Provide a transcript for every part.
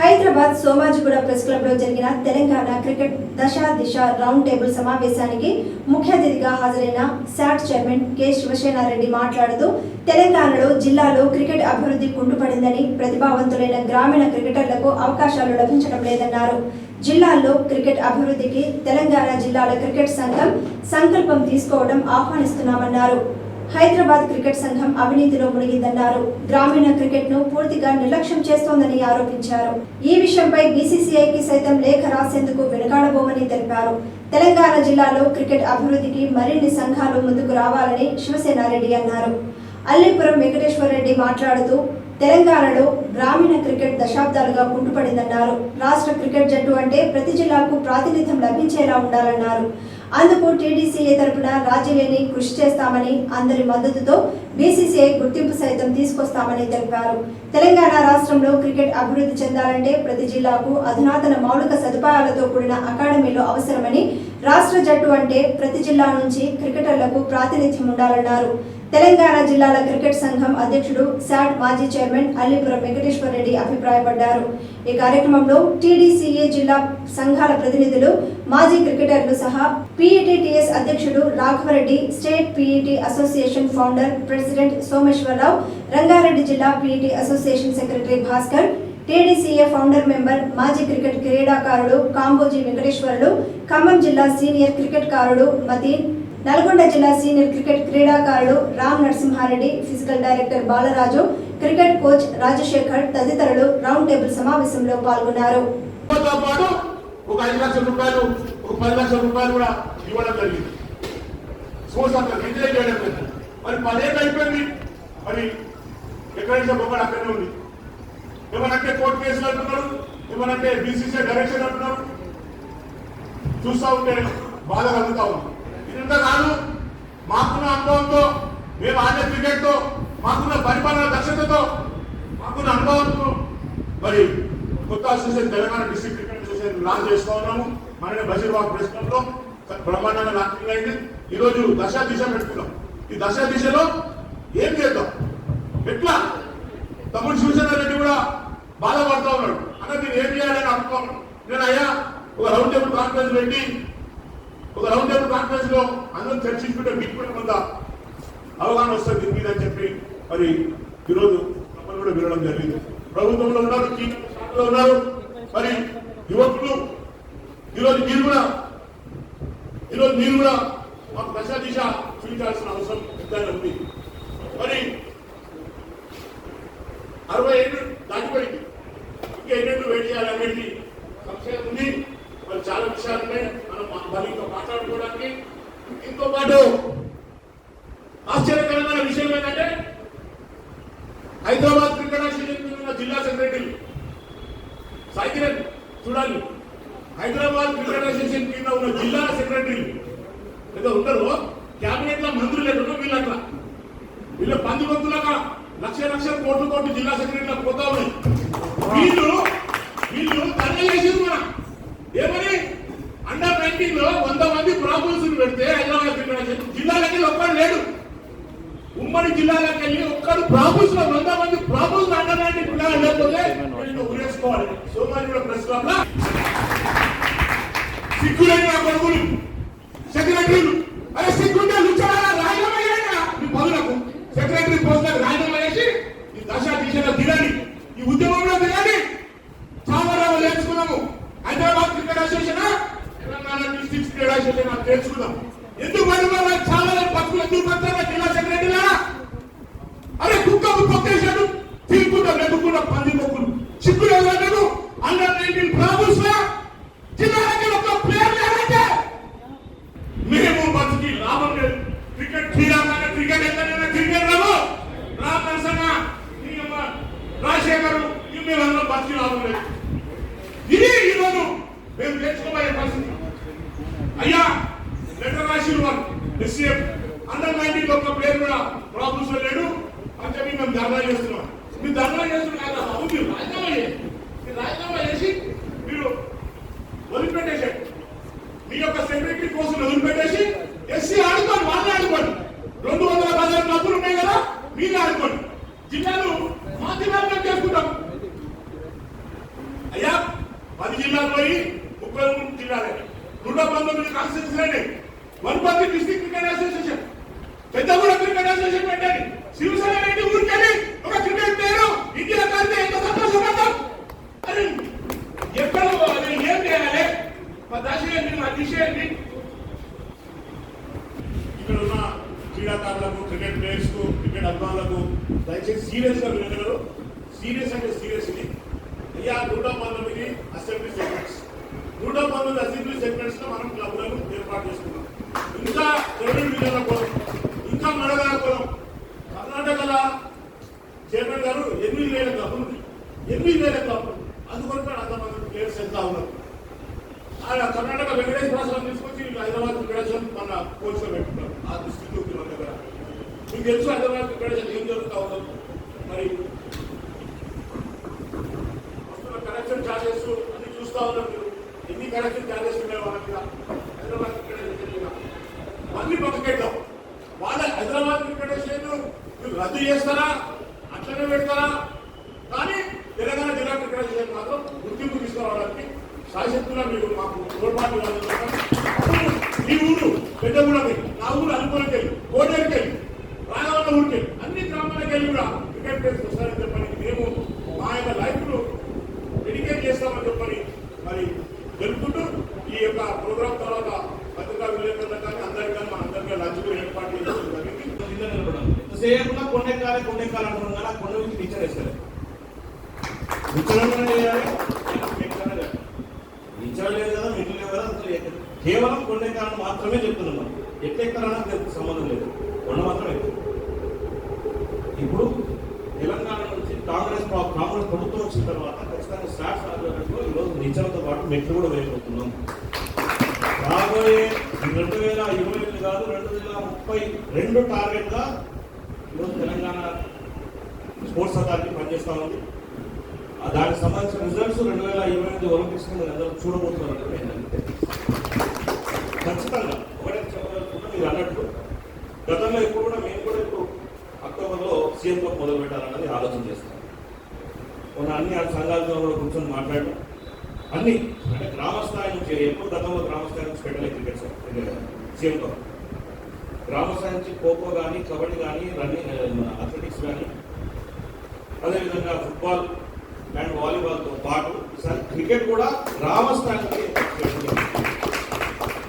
Hyderabad Somajiguda press club లో జరిగిన Telangana cricket దశ దిశ రౌండ్ టేబుల్ సమావేశానికి ముఖ్య అతిథిగా హాజరైన శాట్ చైర్మన్ కె శివసేనారెడ్డి మాట్లాడుతూ తెలంగాణలో జిల్లాలో క్రికెట్ అభివృద్ధి కుంటుపడిందని, ప్రతిభావంతులైన గ్రామీణ క్రికెటర్లకు అవకాశాలు లభించడం లేదన్నారు. జిల్లాల్లో క్రికెట్ అభివృద్ధికి తెలంగాణ జిల్లాల క్రికెట్ సంఘం సంకల్పం తీసుకోవడం ఆహ్వానిస్తున్నామన్నారు. హైదరాబాద్ క్రికెట్ సంఘం అవినీతిలో మునిగిందన్నారు. గ్రామీణ క్రికెట్ ను పూర్తిగా నిర్లక్ష్యం చేస్తోందని ఆరోపించారు. ఈ విషయంపై బీసీసీఐకి సైతం లేఖ రాసేందుకు వెనుకాడబోమని తెలిపారు. తెలంగాణ జిల్లాలో క్రికెట్ అభివృద్ధికి మరిన్ని సంఘాలు ముందుకు రావాలని శివసేనారెడ్డి అన్నారు. అల్లీపురం వెంకటేశ్వర రెడ్డి మాట్లాడుతూ తెలంగాణలో గ్రామీణ క్రికెట్ దశాబ్దాలుగా కుంటుపడిందన్నారు. రాష్ట్ర క్రికెట్ జట్టు అంటే ప్రతి జిల్లాకు ప్రాతినిధ్యం లభించేలా ఉండాలన్నారు. అందుకు టీడీసీఏ తరపున రాజీలేని కృషి చేస్తామని, అందరి మద్దతుతో బీసీసీఐ గుర్తింపు సైతం తీసుకొస్తామని తెలిపారు. తెలంగాణ రాష్ట్రంలో క్రికెట్ అభివృద్ధి చెందాలంటే ప్రతి జిల్లాకు అధునాతన మౌలిక సదుపాయాలతో కూడిన అకాడమీలు అవసరమని, రాష్ట్ర జట్టు అంటే ప్రతి జిల్లా నుంచి క్రికెటర్లకు ప్రాతినిధ్యం ఉండాలన్నారు. తెలంగాణ జిల్లాల క్రికెట్ సంఘం అధ్యక్షుడు శాట్ మాజీ చైర్మన్ అల్లీపురం వెంకటేశ్వర రెడ్డి అభిప్రాయపడ్డారు. ఈ కార్యక్రమంలో టీడీసీఏ జిల్లా సంఘాల ప్రతినిధులు, మాజీ క్రికెటర్లు సహా పీఈటీటీఎస్ అధ్యక్షుడు Raghavareddy, state PET association founder president Someswararao, Rangareddy జిల్లా PET association secretary Bhaskar, TDCA founder member, మాజీ క్రికెట్ క్రీడాకారుడు కాంబోజీ వెంకటేశ్వరులు, ఖమ్మం జిల్లా సీనియర్ క్రికెట్కారుడు మతీన్, నల్గొండ జిల్లా సీనియర్ క్రికెట్ క్రీడాకారుడు Ram Narasimha Reddy, physical director Balaraju, cricket coach Rajasekhar తదితరులు రౌండ్ టేబుల్ సమావేశంలో పాల్గొన్నారు. ఒక 5 లక్షల రూపాయలు, ఒక 10 లక్షల రూపాయలు కూడా ఇవ్వడం జరిగింది. మరి 10 ఏళ్ళు అయిపోయింది. మరి ఎక్కడైనా బొమ్మలు అక్కడనే ఉంది. ఏమనంటే కోర్టు కేసులు అంటున్నారు, ఏమనంటే బీసీసీ డైరెక్షన్ అంటున్నారు. చూస్తా ఉంటే బాధ కలుగుతా ఉంది. ఇదంతా కాదు, మాకున్న అనుభవంతో, మేము ఆడే క్రికెట్తో, మాకున్న పరిపాలన దక్షతతో, మాకున్న అనుభవంతో మరి కొత్త association Telangana district cricket association launch చేస్తూ ఉన్నాము. మన బషీర్బాగ్ ప్రెస్ క్లబ్ లో బ్రహ్మాండంగా లాంచింగ్ అయింది. ఈరోజు దశ దిశ పెట్టుకున్నాం. ఈ దశ దిశలో ఏం చేద్దాం, ఎట్లా తమ్ముడు శివసేనారెడ్డి కూడా బాధపడుతూ ఉన్నాడు. అన్న నేను ఏం చేయాలని అనుకున్నాను. నేను అయ్యా ఒక రౌండ్ టేబుల్ కాన్ఫరెన్స్ పెట్టి, ఒక రౌండ్ టేబుల్ కాన్ఫరెన్స్ లో అందరూ చర్చించుకుంటే మీకు కొంత అవగాహన వస్తుంది దీని మీద అని చెప్పి మరి ఈరోజు మమ్మల్ని కూడా వినడం జరిగింది. ప్రభుత్వంలో ఉన్నారు, కీలక ఉన్నారు, మరి యువకులు ఈరోజు మీరు కూడా మాకు దశ దిశ చూపించాల్సిన అవసరం ఎంతైనా ఉంది. మరి 60 ఏళ్ళు దాటిపోయింది. ఇంకా ఎన్నేళ్ళు వెయిట్ చేయాలనేది సంశయం ఉంది. మరి చాలా విషయాలు ఉన్నాయి మనం బలితో మాట్లాడుకోవడానికి. దీంతో పాటు ఆశ్చర్యకరమైన విషయం ఏంటంటే హైదరాబాద్ క్రికెట్ అసోసియేషన్ ఉన్న జిల్లా సెక్రటరీ సాయికిరణ్ చూడాలి. హైదరాబాద్ క్రికెట్ అసోసియేషన్ కింద ఉన్న జిల్లా సెక్రటరీ ఏదో ఉంటారు, క్యాబినెట్ లో మంత్రులు ఎక్కడో వీళ్ళట్లా, వీళ్ళ పందుకొత్తులాగా లక్షల కోట్లు జిల్లా సెక్రటరీలకు పోతా ఉన్నాయి. వీళ్ళు ధర్నా చేసింది మన ఏమని అండర్ 19 లో 100 మంది ప్రాబ్లమ్స్ పెడితే హైదరాబాద్ క్రికెట్ అసోసియేషన్ జిల్లాలకి ఒక్కడు లేడు. ఉమ్మడి జిల్లాలకు వెళ్ళి ఒక్కడు ప్రాబ్లమ్స్ లో 100 మంది ప్రాబ్లమ్స్ అండర్ 19 పిల్లలు లేకపోతే ఊరేసుకోవాలి. సోమాజిగూడ ప్రెస్ క్లబ్ లో సిగ్గులైన కొడుకులు సెక్రటరీలు, అరే సిగ్గుంటే లుచ్చారా రాజీనామా చేయండి. మీ పనులకు సెక్రటరీ పోస్టులకు రాజీనామా చేసి ఈ దశ దిశలో దిగండి, ఈ ఉద్యమంలో దిగండి. చాలా నేర్చుకున్నాము. Hyderabad cricket association, Telangana district cricket association నేర్చుకున్నాం. ఎందుకు పని చాలా పక్కులు ఎందుకు పడతారా జిల్లా సెక్రటరీలా? అరే కుక్కకు కొట్టేశాడు, తీరుకుంటా నెట్టుకున్న పంది మొక్కులు చిక్కులు ఎవరు అండర్ 19 ప్రాబ్లమ్స్ లో జిల్లాలకి ఒక ప్లేయర్ లేదంటే మేము బతికి లాభం లేదు. క్రికెట్ క్రీడాకారులు క్రికెట్ ఎక్కడైనా క్రికెట్ రావు, రామ్ నరసన్న రాజశేఖర్ మేమందరూ బతికి లాభం లేదు. ఇది ఈరోజు మేము నేర్చుకోబోయే పరిస్థితి. అయ్యా లెటర్ రాసిన వారు ఎస్సీఎఫ్ అండర్ 19 ఒక ప్లేయర్ కూడా ప్రాబ్లమ్స్ లో లేడు అని చెప్పి మేము ధర్నా చేస్తున్నాం. మీరు ధర్నా చేస్తున్నారు అవును, మీరు రాజీనామా చేసి మీరు వదిలిపెట్టేసాడు. మీ యొక్క సెక్రటరీ కోసం వదిలిపెట్టేసి ఎస్సీ ఆడుకోండి, వాళ్ళే ఆడుకోండి. 210 క్లబ్లు ఉన్నాయి కదా, మీరే ఆడుకోండి. జిల్లాలు మా జిల్లాలో చేసుకుంటాం. అయ్యా 10 జిల్లాలు పోయి 33 జిల్లాలే 119 constituency Wanaparthy district cricket association Peddaguda cricket association పెట్టండి. శివసేన రెడ్డి ఊరికెళ్ళి ఒక క్రికెట్ ప్లేయర్ ఇండియా కలిస్తే ఎంత సంతోషపడతాం. అది ఎక్కడ అది ఏం చేయాలి మా దశ ఏంటి మా దిశ ఏంటి? ఇక్కడ ఉన్న క్రీడాకారులకు క్రికెట్ ప్లేయర్స్ కు క్రికెట్ అభిమానులకు దయచేసి సీరియస్ గా వినగలరు. సీరియస్ అంటే సీరియస్ ఇది. అయ్యా 119 అసెంబ్లీ సెగ్మెంట్స్ 119 అసెంబ్లీ సెగ్మెంట్స్ లో మనం క్లబ్లను ఏర్పాటు చేసుకున్నాం. ఇంకా 2 డివిజన్ల కోసం ఇంకా మడగా కులం కర్ణాటకలో చైర్మన్ గారు 8,000 క్లబ్లు ఉన్నాయి. 8,000 క్లబ్లు అందుకొరకు అంతమంది ప్లేయర్స్ ఎంత ఉన్నారు. ఆయన కర్ణాటక వెంకటేశ్వర స్వామి తీసుకొచ్చి హైదరాబాద్ క్రికెట్ మన కోచ్లో పెట్టుకున్నారు. ఆ దృష్టికి మన దగ్గర మీకు తెలుసు హైదరాబాద్ క్రికెట్ ఏం జరుగుతూ ఉందో. మరి వస్తున్న కరెక్షన్ ఛార్జెస్ అన్ని చూస్తూ ఉన్నారు. మీరు ఎన్ని కరెక్షన్ ఛార్జెస్ ఉన్నాయి వాళ్ళ మీద హైదరాబాద్ క్రికెట్ మీద మళ్ళీ పక్కకెళ్తాం. వాళ్ళ హైదరాబాద్ క్రికెట్ మీరు రద్దు చేస్తారా అట్లనే పెడతారా? కానీ తెలంగాణ జిల్లా క్రికెట్ మాత్రం గుర్తింపు తీసుకురావడానికి సాయశక్తులా మీరు మాకు తోడ్పాటు ఈ ఊరు పెద్దగూడకి నా ఊరు అనుకూలకి వెళ్ళి కోటేరికి వెళ్ళి రాఘవన్న ఊరికి వెళ్ళి అన్ని గ్రామాలకు వెళ్ళి కూడా క్రికెట్ ప్లేయర్స్ వస్తారని చెప్పని మేము మా యొక్క లైఫ్ను డెడికేట్ చేస్తామని చెప్పని మరి తెలుపుకుంటూ ఈ యొక్క ప్రోగ్రామ్ తర్వాత పత్రికా విలేకరులకు కానీ అందరికీ కానీ మన అందరికీ లంచ్కు ఏర్పాటు చేయడం జరిగింది. సేపులో కొండెక్కాలి అంటున్నాం కానీ కొండ నుంచి టీచర్ వేస్తారు లేదు కదా మెట్లు లేవు కదా అసలు కేవలం కొండెక్కాలని మాత్రమే చెప్తున్నాం. ఎట్లెక్కాలన్నా సంబంధం లేదు, కొండ మాత్రం ఎక్కువ. ఇప్పుడు తెలంగాణ నుంచి కాంగ్రెస్ ప్రభుత్వం వచ్చిన తర్వాత ఖచ్చితంగా స్టార్ట్స్ ఆధ్వర్యంలో ఈరోజు నిజంతో పాటు మెట్లు కూడా వేయబోతున్నాం. రాబోయే 2028 కాదు 2032 టార్గెట్ గా ఈరోజు తెలంగాణ స్పోర్ట్స్ అథారిటీ పనిచేస్తా ఉంది. దానికి సంబంధించిన రిజల్ట్స్ 2028 ఒలింపిక్స్ అందరూ చూడబోతున్నారు. ఏంటంటే ఖచ్చితంగా ఒకటే చెప్పగలుగుతున్నా, మీరు అన్నట్టు గతంలో ఇప్పుడు కూడా మేము కూడా ఇప్పుడు అక్టోబర్లో సీఎం కప్ మొదలు పెట్టాలన్నది ఆలోచన చేస్తాం. కొన్ని అన్ని సంఘాలతో కూడా కూర్చొని మాట్లాడడం అన్ని అంటే గ్రామ స్థాయి నుంచి ఎప్పుడు గతంలో గ్రామ స్థాయి నుంచి పెట్టలేదు క్రికెట్ సీఎం కప్. గ్రామ స్థాయి నుంచి ఖోఖో కానీ కబడ్డీ కానీ రన్నింగ్ అథ్లెటిక్స్ కానీ అదేవిధంగా ఫుట్బాల్ అండ్ వాలీబాల్తో పాటు ఈసారి క్రికెట్ కూడా గ్రామ స్థాయికి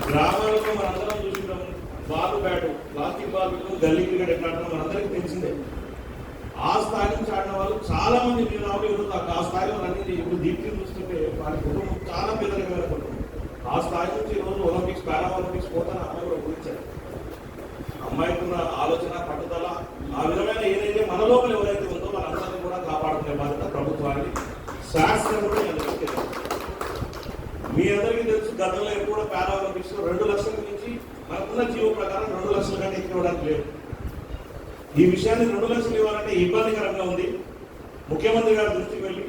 గ్రామాలలో మనందరం చూసినాం. బాల్ బ్యాట్ ప్లాస్టిక్ బాల్ గల్లీ క్రికెట్ ఎట్లా ఆడడం మనందరికీ తెలిసిందే. ఆ స్థాయి నుంచి ఆడిన వాళ్ళు చాలా మంది మీరు ఆ స్థాయిలో రన్నింగ్ ఇప్పుడు దీప్తిని చూస్తుంటే వారి కుటుంబం చాలా పేదరికమైన కుటుంబం. ఆ స్థాయి నుంచి ఈరోజు ఒలింపిక్స్ పారా ఒలింపిక్స్ పోతాను అమ్మాయి కూడా గురించారు. అమ్మాయికి ఉన్న ఆలోచన పట్టుదల ఆ విధమైన ఏదైతే మన లోపల ఎవరైతే ఉందో వాళ్ళందరినీ కూడా కాపాడుకునే బాధ్యత ప్రభుత్వానికి శాస్త్రం కూడా మీ అందరికీ తెలుసు. గతంలో ఎప్పుడు పారా ఒలింపిక్స్ 2 లక్షల నుంచి మనకున్న జీవో ప్రకారం 2 లక్షల కంటే ఎక్కువ ఇవ్వడానికి లేదు. ఈ విషయాన్ని 2 లక్షలు ఇవ్వాలంటే ఇబ్బందికరంగా ఉంది. ముఖ్యమంత్రి గారి దృష్టికి వెళ్ళి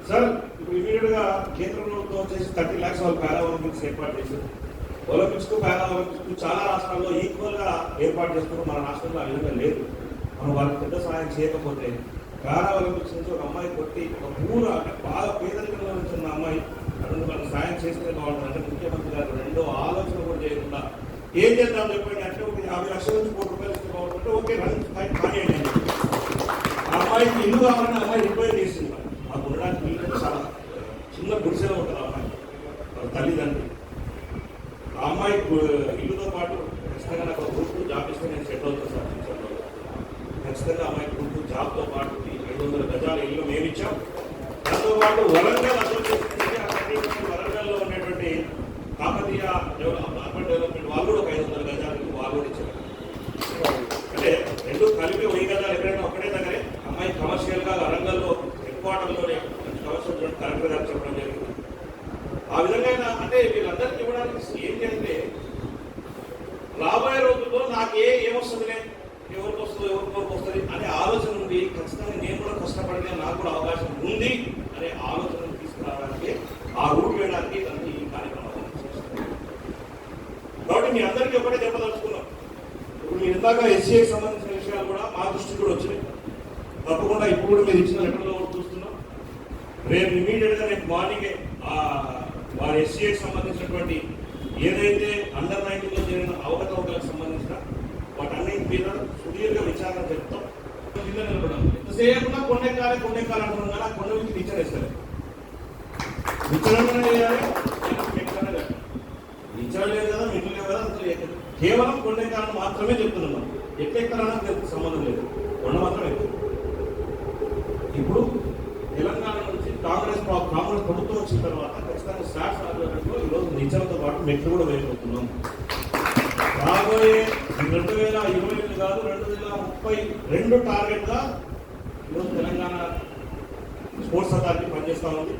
సార్ ఇప్పుడు ఇమీడియట్ గా కేంద్ర ప్రభుత్వం వచ్చేసి 30 lakhs వాళ్ళు పారా ఒలింపిక్స్ ఏర్పాటు చేశారు. ఒలింపిక్స్ కు పారా ఒలింపిక్స్ కు చాలా రాష్ట్రాల్లో ఈక్వల్ గా ఏర్పాటు చేస్తున్నారు. మన రాష్ట్రంలో ఆ విధంగా లేదు. మనం వాళ్ళకి పెద్ద సహాయం చేయకపోతే పారా ఒలింపిక్స్ నుంచి ఒక అమ్మాయి కొట్టి ఒక పూర అంటే బాగా పేదరికంలో వచ్చిన అమ్మాయి అటువంటి వాళ్ళకి సాయం చేస్తే బాగుంటుంది. అంటే ముఖ్యమంత్రి గారు రెండో ఆలోచన కూడా చేయకుండా ఏం చేద్దాం చెప్పండి అంటే ఒక 50 లక్షల నుంచి 1 కోటి రూపాయలు ఇస్తే బాగుంటుంటే ఓకే కానివ్వండి. ఆ అమ్మాయికి ఇల్లు కావాలని అమ్మాయి రిక్వైర్ చేసింది. మాకు ఉండడానికి వీళ్ళు చాలా చిన్న గుడిసెలో ఉంటుంది అమ్మాయి వాళ్ళ తల్లిదండ్రులు. ఆ అమ్మాయి ఇల్లుతో పాటు ఖచ్చితంగా నాకు గ్రూప్ జాబ్ ఇస్తే నేను సెట్ అవుతాను సార్ ఫ్యూచర్లో. ఖచ్చితంగా అమ్మాయి గ్రూప్ జాబ్తో పాటు 500 గజాల ఇల్లు మేము ఇచ్చాం. దాంతో పాటు వరంగల్ అసోసియేషన్ వరంగల్లో ఉండేటువంటి కాకతీయ అర్బన్ డెవలప్మెంట్ వాళ్ళు కూడా 500 గజాలకు వాళ్ళు కూడా ఇచ్చారు. అంటే 2 కలిపి 1000 గజాలు ఎక్కడైనా ఒక్కడే దగ్గరే అమ్మాయి కమర్షియల్ గా వరంగల్లో హెడ్ క్వార్టర్లోనే కమర్షియల్ కలెక్టర్ గారు చెప్పడం జరిగింది. ఆ విధంగా అంటే వీళ్ళందరికీ ఇవ్వడానికి ఏంటి అంటే రాబోయే రోజుల్లో నాకు ఏమొస్తుందిలే ఎవరికి వస్తుంది అనే ఆలోచన ఉంది. ఖచ్చితంగా నేను కూడా కష్టపడితే నాకు కూడా అవకాశం ఉంది అనే ఆలోచన తీసుకురావడానికి ఆ రూట్ వేయడానికి ఈ కార్యక్రమం. కాబట్టి మీ అందరికీ ఒకటే చెప్పదలుచుకున్నాం. ఇప్పుడు మీరు ఇందాక ఎస్సీఐకి సంబంధించిన విషయాలు కూడా మా దృష్టికి కూడా వచ్చినాయి. తప్పకుండా ఇప్పుడు కూడా మీరు ఇచ్చిన లెటర్లో చూస్తున్నాం. రేపు ఇమీడియట్ గా రేపు మార్నింగ్ మార్నింగే వారి ఎస్సీకి సంబంధించినటువంటి ఏదైతే అండర్ 19లో జరిగిన అవకతవకలకు సంబంధించిన వాటన్నింటి మీద సుదీర్ఘ విచారణ చెప్తాం. కింద నిలబడాలి. ఎంతసేపు కొండెక్కాలి అంటున్నాం కానీ ఆ కొండ నుంచి విచారిస్తారు. విచారణ చేయాలి, విచారణ లేదు కదా, మిగిలి లేవు కదా, అసలు కేవలం కొండెక్కాలని మాత్రమే చెప్తున్నాం. ఎక్కడెక్కాలన్నా సంబంధం లేదు, కొండ మాత్రం ఎక్కువ. ఇప్పుడు తెలంగాణ నుంచి కాంగ్రెస్ ప్రభుత్వం వచ్చిన తర్వాత ఖచ్చితంగా స్టార్ట్స్ ఆధ్వర్యంలో ఈరోజు నిజంతో పాటు మెట్లు కూడా వేయబోతున్నాం. రాబోయే 2028 కాదు 2032 టార్గెట్గా ఈరోజు తెలంగాణ స్పోర్ట్స్ అథారిటీ పనిచేస్తూ ఉంది.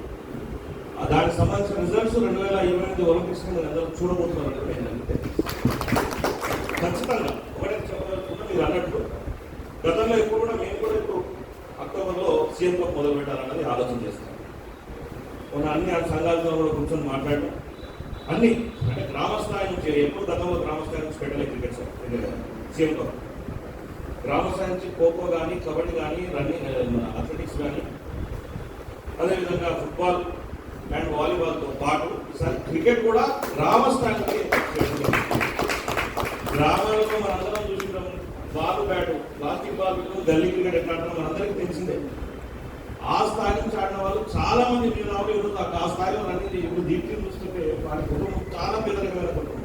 దానికి సంబంధించిన రిజల్ట్స్ 2028 ఒలింపిక్స్ అందరూ చూడబోతున్నారు. ఖచ్చితంగా ఒకటే చెప్పదలుచుకుంటే మీరు అన్నట్టు గతంలో ఎప్పుడు కూడా మేము కూడా ఇప్పుడు అక్టోబర్లో సీఎం కప్ మొదలు పెట్టాలన్నది ఆలోచన చేస్తాం. మన అన్ని సంఘాలతో కూడా కూర్చొని మాట్లాడడం అన్ని అంటే గ్రామ స్థాయి నుంచి ఎప్పుడు గతంలో గ్రామ స్థాయి నుంచి పెట్టలేదు క్రికెట్ సీఎం కప్. గ్రామ స్థాయి నుంచి ఖోఖో కానీ, కబడ్డీ కానీ, రన్నింగ్, అథ్లెటిక్స్ కానీ, అదేవిధంగా ఫుట్బాల్ అండ్ వాలీబాల్తో పాటు ఈసారి క్రికెట్ కూడా గ్రామ స్థాయికి గ్రామాలలో మనందరం చూసినాం. బాల్ బ్యాటు, ప్లాస్టిక్ బాల్, గల్లీ క్రికెట్ ఎట్లా ఆడటం మనందరికీ తెలిసిందే. ఆ స్థాయి నుంచి ఆడిన వాళ్ళు చాలా మంది మీరు ఈరోజు ఆ స్థాయిలో రన్నింగ్ ఇప్పుడు దీప్తిని చూస్తుంటే వారి కుటుంబం చాలా పేదరికమైన కుటుంబం.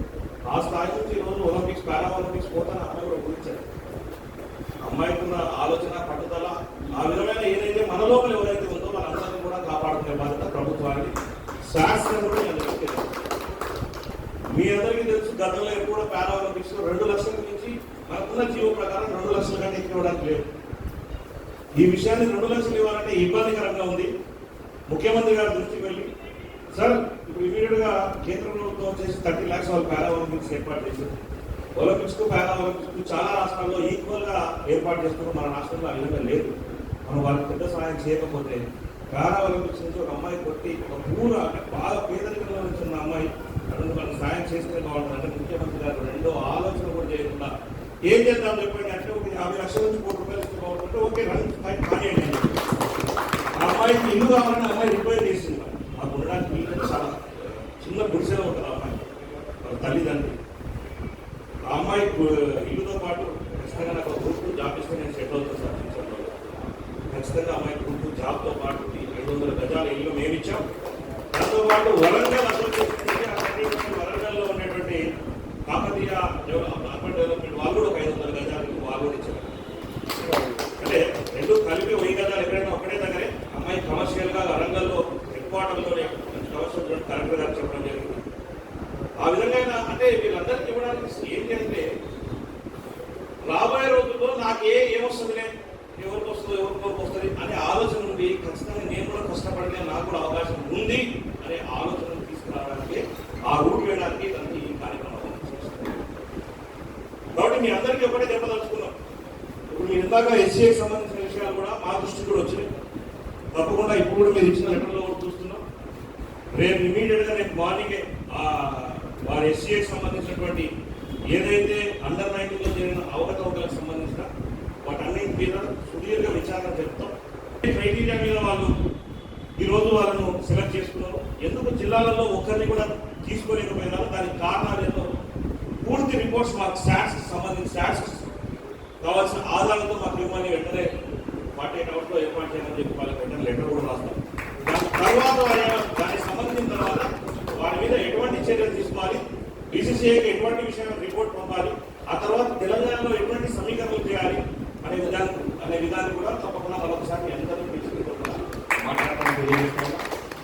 ఆ స్థాయి నుంచి ఈరోజు ఒలింపిక్స్, పారా ఒలింపిక్స్ పోతాను అమ్మాయి కూడా గురించారు. అమ్మాయికి ఉన్న ఆలోచన, పట్టుదల, ఆ విధమైన ఏదైతే మన లోపల ఎవరైతే ఉందో వాళ్ళందరినీ కూడా కాపాడుకునే బాధ్యత ప్రభుత్వానికి, శాస్త్రం కూడా మీ అందరికీ తెలుసు. గతంలో ఎప్పుడు కూడా పారా ఒలింపిక్స్ 2 లక్షల నుంచి మనకున్న జీవో ప్రకారం 2 లక్షల కంటే ఎక్కువ ఇవ్వడానికి లేదు. ఈ విషయాన్ని 2 లక్షలు ఇవ్వాలంటే ఇబ్బందికరంగా ఉంది. ముఖ్యమంత్రి గారి దృష్టికి వెళ్ళి సార్ ఇప్పుడు ఇమీడియట్గా కేంద్ర ప్రభుత్వం వచ్చేసి 30 lakhs వాళ్ళు పారా ఒలింపిక్స్ ఏర్పాటు చేశారు. ఒలింపిక్స్కు పారా ఒలింపిక్స్కు చాలా రాష్ట్రాల్లో ఈక్వల్గా ఏర్పాటు చేస్తున్నారు. మన రాష్ట్రంలో ఆ విధంగా లేదు. మనం వాళ్ళకి పెద్ద సహాయం చేయకపోతే పారా ఒలింపిక్స్ నుంచి ఒక అమ్మాయి కొట్టి ఒక పూర అంటే బాగా పేదరికంలో నుంచి ఉన్న అమ్మాయి అటువంటి వాళ్ళకి సాయం చేస్తే బాగుంటుంది. అంటే ముఖ్యమంత్రి గారు రెండో ఆలోచన కూడా చేయకుండా ఏం చేద్దాం చెప్పండి అంటే ఒక 50 లక్షల నుంచి ₹1 కోటి ఇస్తే బాగుంటుంటే ఓకే రన్ కానివ్వండి. ఆ అమ్మాయికి ఇల్లు కావాలని అమ్మాయి రిక్వైర్ చేసింది. మాకు ఉండడానికి వీళ్ళు చాలా చిన్న గుడిసెలో ఉంటుంది ఆ అమ్మాయి, వాళ్ళ తల్లిదండ్రులు. ఆ అమ్మాయి ఇల్లుతో పాటు ఖచ్చితంగా నాకు గ్రూప్ జాబ్ ఇస్తే నేను సెటిల్ అవుతాను సార్ ఫ్యూచర్లో. ఖచ్చితంగా అమ్మాయి గ్రూప్ జాబ్తో పాటు 500 గజాల ఇల్లు మేము ఇచ్చాం. దాంతో పాటు వరంగల్ అసోసియేషన్ వరంగల్లో ఉన్నటువంటి కాకతీయ అర్బన్ డెవలప్మెంట్ వాళ్ళు కూడా 500 గజాలు వాళ్ళు కూడా ఇచ్చారు. అంటే 2 కలిపి 1000 గజాలు ఎక్కడైనా ఒకటే దగ్గరే అమ్మాయి కమర్షియల్గా వరంగల్లో హెడ్ క్వార్టర్లోనే కమర్షియల్ కలెక్టర్ గారు చెప్పడం జరిగింది. ఆ విధంగా అంటే వీళ్ళందరికీ ఇవ్వడానికి ఏంటంటే రాబోయే రోజుల్లో నాకు ఏమొస్తుందిలే, ఎవరికి వస్తుందో ఎవరికి వస్తుంది అనే ఆలోచన ఉంది. ఖచ్చితంగా నేను కూడా కష్టపడితే నాకు కూడా అవకాశం ఉంది అనే ఆలోచన తీసుకురావడానికి, ఆ రూట్ వేయడానికి దానికి ఈ కార్యక్రమం. కాబట్టి మీ అందరికీ ఒకటే చెప్పదలుచుకున్నాం. ఇప్పుడు మీరు ఇందాక ఎస్సీకి సంబంధించిన విషయాలు కూడా మా దృష్టికి కూడా వచ్చినాయి. తప్పకుండా ఇప్పుడు కూడా మీరు ఇచ్చిన లెటర్లో కూడా చూస్తున్నాం. రేపు ఇమీడియట్గా రేపు మార్నింగే వారి ఎస్సీకి సంబంధించినటువంటి ఏదైతే అండర్ 19లో జరిగిన అవకతవకలకు సంబంధించిన వాటన్నింటి మీద సుదీర్ఘ విచారణ చెప్తాం. క్రైటీరియా మీద వాళ్ళు ఈరోజు వాళ్ళను సెలెక్ట్ చేసుకున్నారు. ఎందుకు జిల్లాలలో ఒక్కరిని కూడా తీసుకోలేకపోయినారు, దానికి కారణాలు ఏంటో పూర్తి రిపోర్ట్స్ మాకు స్టాట్స్కి సంబంధించి స్టాట్స్ కావాల్సిన ఆధారాలతో మాకు ఇవ్వమని వెంటనే 48 hours ఏర్పాటు చేయమని చెప్పి వాళ్ళకి వెంటనే లెటర్ కూడా రాస్తాం. దాని తర్వాత దానికి సంబంధించిన తర్వాత వారి మీద ఎటువంటి చర్యలు తీసుకోవాలి, బీసీసీఐకి ఎటువంటి విషయాన్ని రిపోర్ట్ పంపాలి, ఆ తర్వాత తెలంగాణలో ఎటువంటి సమీకరణలు చేయాలి అనే విధాన్ని కూడా తప్పకుండా మరొకసారి అందరినీ పిలుచుకుంటున్నా మాట్లాడటానికి తెలియజేస్తున్నాం.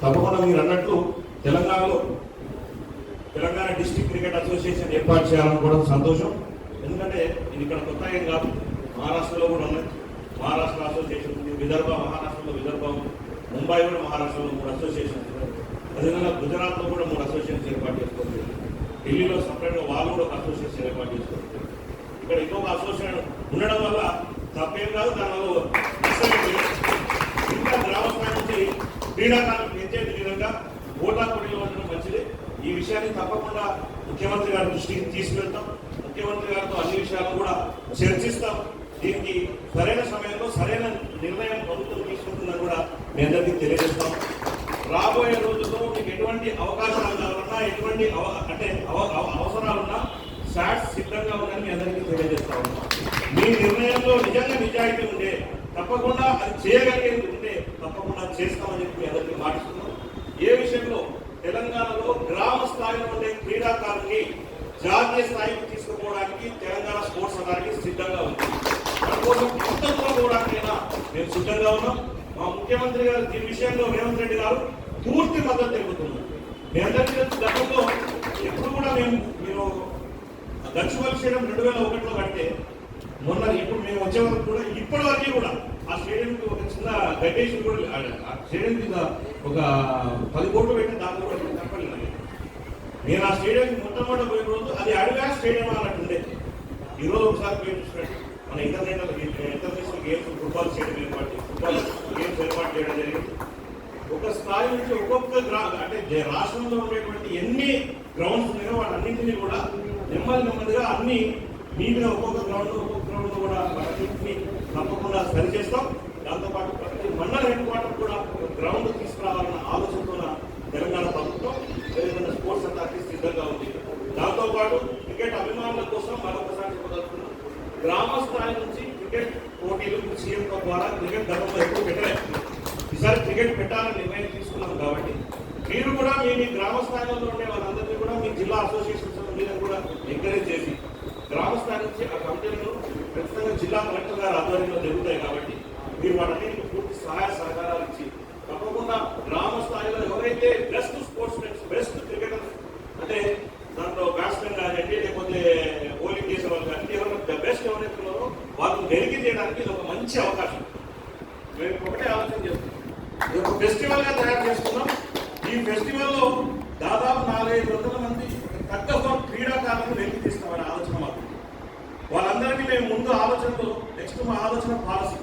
తప్పకుండా మీరు అన్నట్టు తెలంగాణ డిస్ట్రిక్ట్ క్రికెట్ అసోసియేషన్ ఏర్పాటు చేయాలనుకోవడం సంతోషం. ఎందుకంటే ఇది ఇక్కడ కొత్త ఏం కాదు, మహారాష్ట్రలో కూడా ఉన్నాయి. మహారాష్ట్ర అసోసియేషన్ ఉంది, మహారాష్ట్రలో విదర్భ ఉంది, ముంబై కూడా మహారాష్ట్రలో 3 అసోసియేషన్స్ ఉన్నాయి. అదేవిధంగా గుజరాత్లో కూడా 3 అసోసియేషన్స్ ఏర్పాటు చేసుకోవచ్చు. ఢిల్లీలో సపరేట్గా వాళ్ళు కూడా ఒక అసోసియేషన్ ఏర్పాటు చేసుకోవచ్చు. ఇక్కడ ఇంకొక అసోసియేషన్ ఉండడం వల్ల తప్పేం కాదు. దానివల్ల ఇంకా గ్రామ స్థాయి నుంచి క్రీడాకారులు పెంచే విధంగా ఓటా పోటీలో ఉండడం మంచిది. ఈ విషయాన్ని తప్పకుండా ముఖ్యమంత్రి గారి దృష్టికి తీసుకెళ్తాం. ముఖ్యమంత్రి గారితో అన్ని విషయాలను కూడా చర్చిస్తాం. దీనికి సరైన సమయంలో సరైన నిర్ణయం ప్రభుత్వం తీసుకుంటుందని కూడా మీ అందరికీ తెలియజేస్తాం. రాబోయే రోజుల్లో మీకు ఎటువంటి అవకాశాలు కావాలన్నా ఎటువంటి అవసరాలున్నా శాట్స్ సిద్ధంగా ఉందని మీ అందరికీ తెలియజేస్తా ఉన్నాం. మీ నిర్ణయంలో నిజంగా నిజాయితీ ఉంటే తప్పకుండా అది చేయగలిగేది ఉంటే తప్పకుండా చేస్తామని చెప్పి మీ అందరికీ మాటిస్తున్నాం. ఏ విషయంలో తెలంగాణలో గ్రామ స్థాయిలో ఉండే క్రీడాకారుల్ని జాతీయ స్థాయికి తీసుకుపోవడానికి తెలంగాణ స్పోర్ట్స్ అథారిటీ సిద్ధంగా ఉంది. దానికోసం ఎంత దూరం పోవడానికైనా మేము సిద్ధంగా ఉన్నాం. మా ముఖ్యమంత్రి గారు దీని విషయంలో రేవంత్ రెడ్డి గారు పూర్తి మద్దతు తెలుపుతున్నారు. మీ అందరికీ గతంలో ఎప్పుడు కూడా మీరు గచ్చిబౌలి స్టేడియం 2001లో కడితే మొన్న ఇప్పుడు మేము వచ్చే వరకు కూడా ఇప్పటి వరకు కూడా ఆ స్టేడియంకి ఒక చిన్న గడ్డేషన్ కూడా ఆ స్టేడియం మీద ఒక 10 కోట్లు పెట్టి దాంట్లో కూడా కనపడలేదు. నేను ఆ స్టేడియంకి మొట్టమొదటి పోయిన రోజు అది అడిగా స్టేడియం అన్నట్టు ఉండేది. ఈరోజు ఒకసారి పోయి చూసినట్టు మన international games football stadium football games ఏర్పాటు చేయడం జరిగింది. ఒక స్థాయి నుంచి ఒక్కొక్క అంటే రాష్ట్రంలో ఉండేటువంటి ఎన్ని గ్రౌండ్స్ ఉన్నాయో వాటన్నింటినీ కూడా నెమ్మదిగా అన్ని నీట్గా ఒక్కొక్క గ్రౌండ్ కూడా వాటిని తప్పకుండా సరి చేస్తాం. దాంతోపాటు ప్రతి మండల హెడ్ క్వార్టర్ కూడా గ్రౌండ్ తీసుకురావాలన్న ఆలోచనతో తెలంగాణ ప్రభుత్వం తెలంగాణ స్పోర్ట్స్ అథారిటీ సిద్ధంగా ఉంది. దాంతోపాటు క్రికెట్ అభిమానుల కోసం మరొకసారి చెప్పదలుచుకున్నాం. గ్రామ స్థాయి నుంచి క్రికెట్ పోటీలు సీఎం ద్వారా క్రికెట్ గతంలో ఎక్కువ పెట్టలేదు. ఈసారి క్రికెట్ పెట్టాలని నిర్ణయం తీసుకున్నాం కాబట్టి మీరు కూడా మీ గ్రామ స్థాయిలో ఉండే వాళ్ళందరినీ కూడా మీ జిల్లా అసోసియేషన్స్ మీద కూడా ఎంకరేజ్ చేసి గ్రామ స్థాయి నుంచి ఆ కమిటీలను ఖచ్చితంగా జిల్లా కలెక్టర్ గారి ఆధ్వర్యంలో జరుగుతాయి కాబట్టి మీరు వాటన్నిటికీ పూర్తి సహాయ సహకారాలు ఇచ్చి తప్పకుండా గ్రామ స్థాయిలో ఎవరైతే best sports mens best cricketers అంటే దాంట్లో బ్యాట్స్మెన్ కానివ్వండి లేకపోతే బౌలింగ్ చేసే వాళ్ళు కానీ ఎవరైనా బెస్ట్ ఎవరైతే ఉన్నారో వాళ్ళని వెలికి చేయడానికి ఇది ఒక మంచి అవకాశం. మేము ఒకటే ఆలోచన చేస్తున్నాం. ఇది ఒక ఫెస్టివల్ గా తయారు చేసుకున్నాం. ఈ ఫెస్టివల్లో దాదాపు 400-500 మంది తక్కువ క్రీడాకారులను వెలికి తీస్తామనే ఆలోచన మాకు. వాళ్ళందరికీ మేము ముందు ఆలోచనలో నెక్స్ట్ మా ఆలోచన పాలసీ